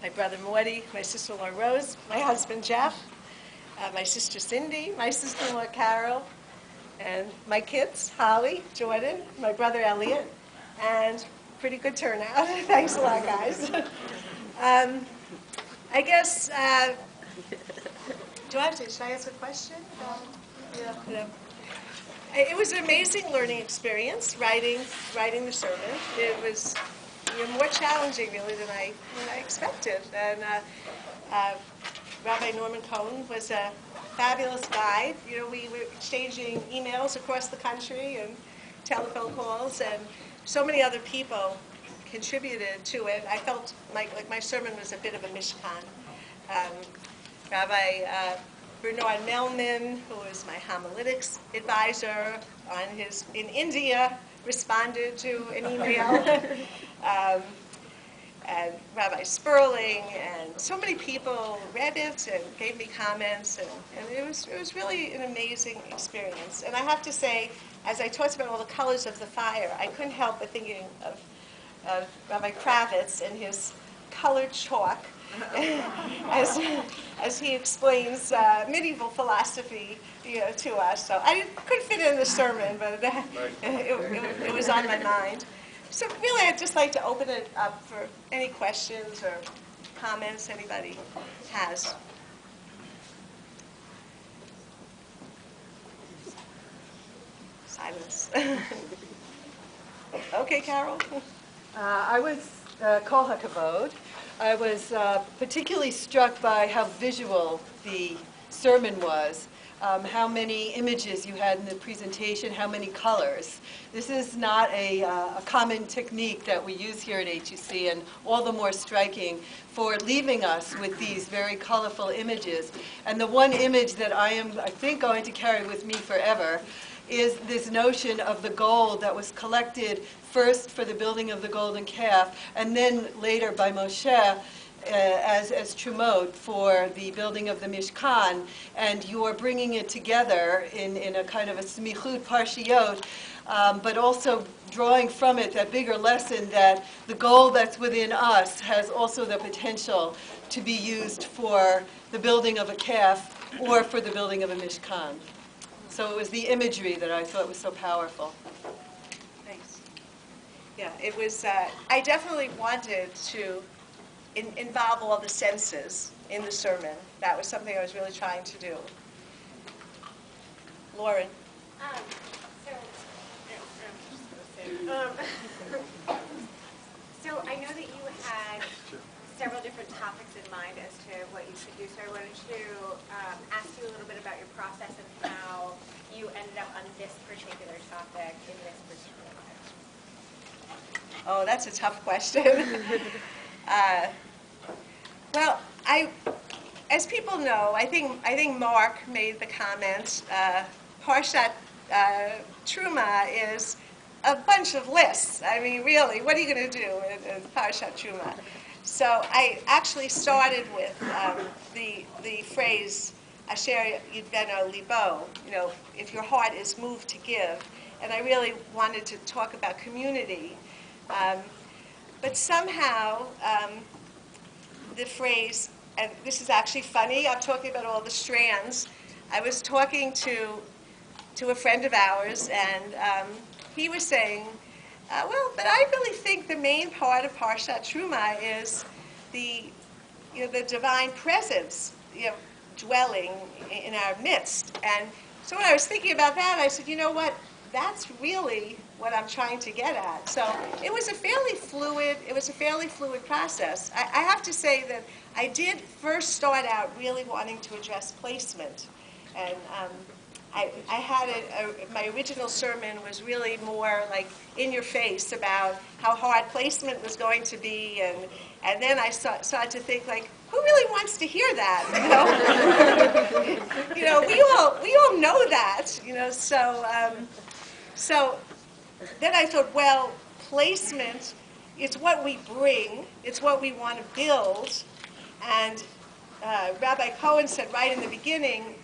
my brother Morty, my sister-in-law Rose, my husband Jeff, my sister Cindy, my sister-in-law Carol, and my kids, Holly, Jordan, my brother Elliot, and pretty good turnout. Thanks a lot, guys. I guess, should I ask a question? Yeah. It was an amazing learning experience, writing the sermon. It was more challenging, really, than I expected. And Rabbi Norman Cohen was a fabulous guide. We were exchanging emails across the country and telephone calls, and so many other people contributed to it. I felt like my sermon was a bit of a mishkan. Rabbi Bernard Melman, who was my homiletics advisor in India, responded to an email. And Rabbi Sperling, and so many people read it and gave me comments, and it was really an amazing experience. And I have to say, as I talked about all the colors of the fire, I couldn't help but thinking of Rabbi Kravitz and his colored chalk, as he explains medieval philosophy to us. So I couldn't fit it in the sermon, but it was on my mind. So really, I'd just like to open it up for any questions or comments anybody has. Silence. Okay, Carol. I was Kol HaKavod. I was particularly struck by how visual the sermon was, how many images you had in the presentation, how many colors. This is not a common technique that we use here at HUC, and all the more striking for leaving us with these very colorful images. And the one image that I think, going to carry with me forever is this notion of the gold that was collected first for the building of the golden calf, and then later by Moshe as Trumot for the building of the Mishkan, and you are bringing it together in a kind of a smichut parshiyot, but also drawing from it that bigger lesson that the gold that's within us has also the potential to be used for the building of a calf or for the building of a Mishkan. So it was the imagery that I thought was so powerful. Thanks. Yeah, it was, I definitely wanted to involve all the senses in the sermon. That was something I was really trying to do. Lauren. So I know that you had several different topics in mind as to what you should do, so I wanted to ask you a little bit about your process and how you ended up on this particular topic in this particular life. Oh, that's a tough question. Well, as people know, I think Mark made the comment, Parshat Truma is a bunch of lists. I mean, really, what are you going to do in Parshat Truma? So I actually started with the phrase, Asher Yidbeno Libo, if your heart is moved to give. And I really wanted to talk about community. But somehow, the phrase, and this is actually funny, I'm talking about all the strands. I was talking to a friend of ours, and he was saying, well, but I really think the main part of Parshat Truma is the divine presence, dwelling in our midst. And so when I was thinking about that, I said, you know what? That's really what I'm trying to get at. So it was a fairly fluid process. I have to say that I did first start out really wanting to address placement, and I had my original sermon was really more like in your face about how hard placement was going to be, and then I started to think, like, who really wants to hear that? We all know that, so then I thought, well, placement, it's what we bring, it's what we want to build, and Rabbi Cohen said right in the beginning,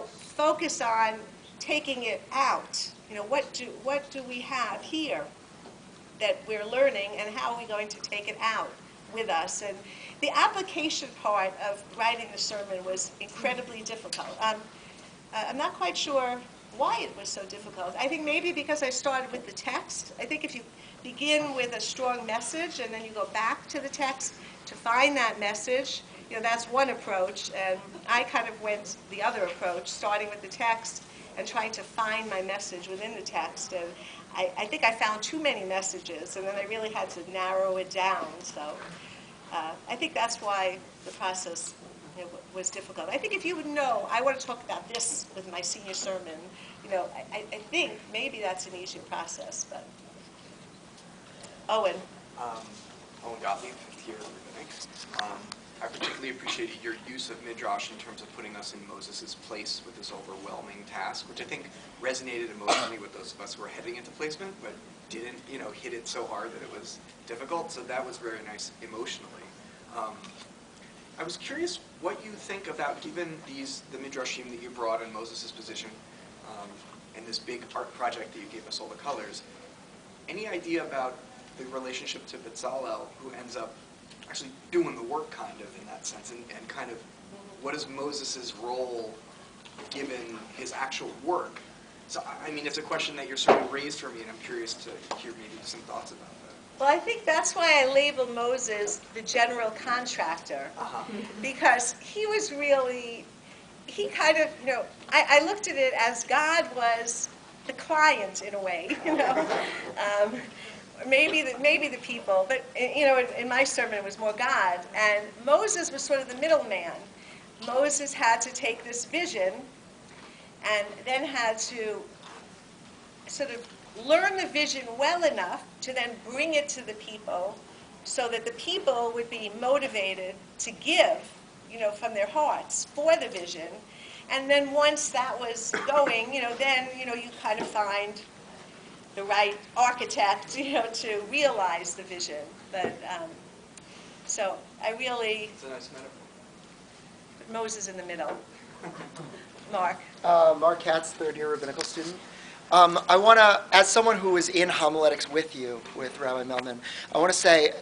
focus on taking it out. What do we have here that we're learning, and how are we going to take it out? with us. And the application part of writing the sermon was incredibly difficult. I'm not quite sure why it was so difficult. I think maybe because I started with the text. I think if you begin with a strong message and then you go back to the text to find that message, that's one approach. And I kind of went the other approach, starting with the text and trying to find my message within the text. And I think I found too many messages, and then I really had to narrow it down. So I think that's why the process was difficult. I think if you would know, I want to talk about this with my senior sermon, I think maybe that's an easier process. But Owen. Owen Gottlieb, fifth year rabbinic. I particularly appreciated your use of Midrash in terms of putting us in Moses' place with this overwhelming task, which I think resonated emotionally with those of us who were heading into placement, but didn't, hit it so hard that it was difficult. So that was very nice emotionally. I was curious what you think about, given the Midrashim that you brought in Moses' position, and this big art project that you gave us all the colors. Any idea about the relationship to Bezalel, who ends up actually doing the work, kind of, in that sense, and kind of what is Moses' role given his actual work? So, I mean, it's a question that you're sort of raised for me, and I'm curious to hear maybe some thoughts about that. Well, I think that's why I label Moses the general contractor, because he was really, he kind of, I looked at it as God was the client in a way, maybe the people, but in my sermon it was more God, and Moses was sort of the middleman. Moses had to take this vision and then had to sort of learn the vision well enough to then bring it to the people so that the people would be motivated to give, from their hearts for the vision. And then once that was going, then, you kind of find the right architect, to realize the vision. But, so I really... It's a nice metaphor. Put Moses in the middle. Mark. Mark Katz, third-year rabbinical student. I want to, as someone who was in homiletics with you, with Rabbi Melman, I want to say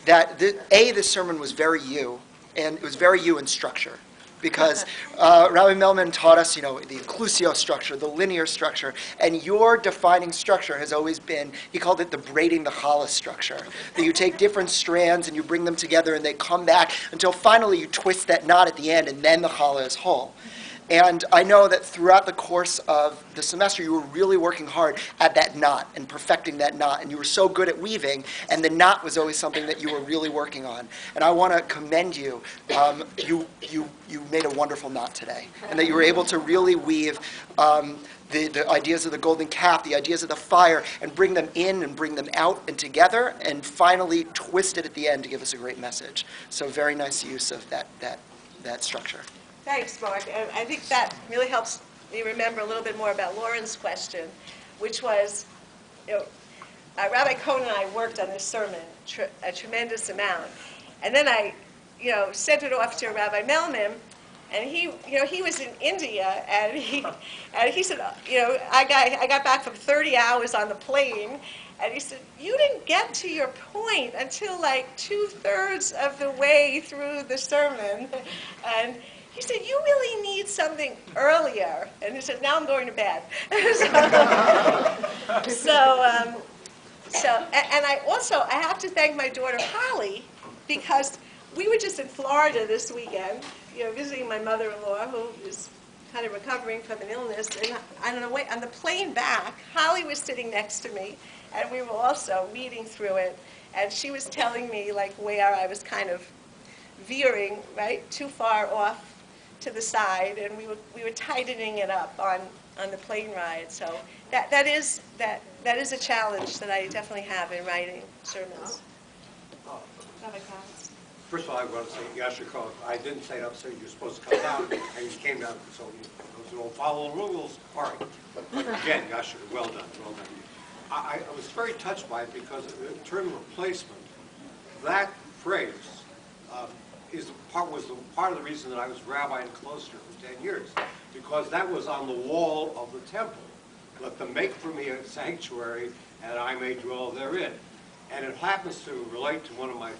that, this sermon was very you, and it was very you in structure. Because Rabbi Melman taught us, the inclusio structure, the linear structure, and your defining structure has always been, he called it the braiding the challah structure. That you take different strands and you bring them together and they come back until finally you twist that knot at the end and then the challah is whole. And I know that throughout the course of the semester, you were really working hard at that knot and perfecting that knot. And you were so good at weaving, and the knot was always something that you were really working on. And I want to commend you. You made a wonderful knot today, and that you were able to really weave the ideas of the golden calf, the ideas of the fire, and bring them in and bring them out and together, and finally twist it at the end to give us a great message. So very nice use of that structure. Thanks, Mark. And I think that really helps me remember a little bit more about Lauren's question, which was, Rabbi Cohen and I worked on this sermon a tremendous amount. And then I, sent it off to Rabbi Melman, and he was in India, and he said, I got back from 30 hours on the plane, and he said, you didn't get to your point until like 2/3 of the way through the sermon. And he said, you really need something earlier. And he said, now I'm going to bed. And I have to thank my daughter Holly, because we were just in Florida this weekend, visiting my mother-in-law, who is kind of recovering from an illness. And on the plane back, Holly was sitting next to me, and we were also reading through it. And she was telling me, like, where I was kind of veering, right, too far off to the side, and we were tightening it up on the plane ride. So that is a challenge that I definitely have in writing sermons. First of all, I want to say Yashikov. I didn't say it up, so you're supposed to come down, and you came down, so those who don't follow the rules. All right. But again, Yashikov, well done, well done. I was very touched by it because in terms of replacement, that phrase was part of the reason that I was rabbi in Closter for 10 years, because that was on the wall of the temple. Let them make for me a sanctuary, and I may dwell therein. and it happens to relate to one of my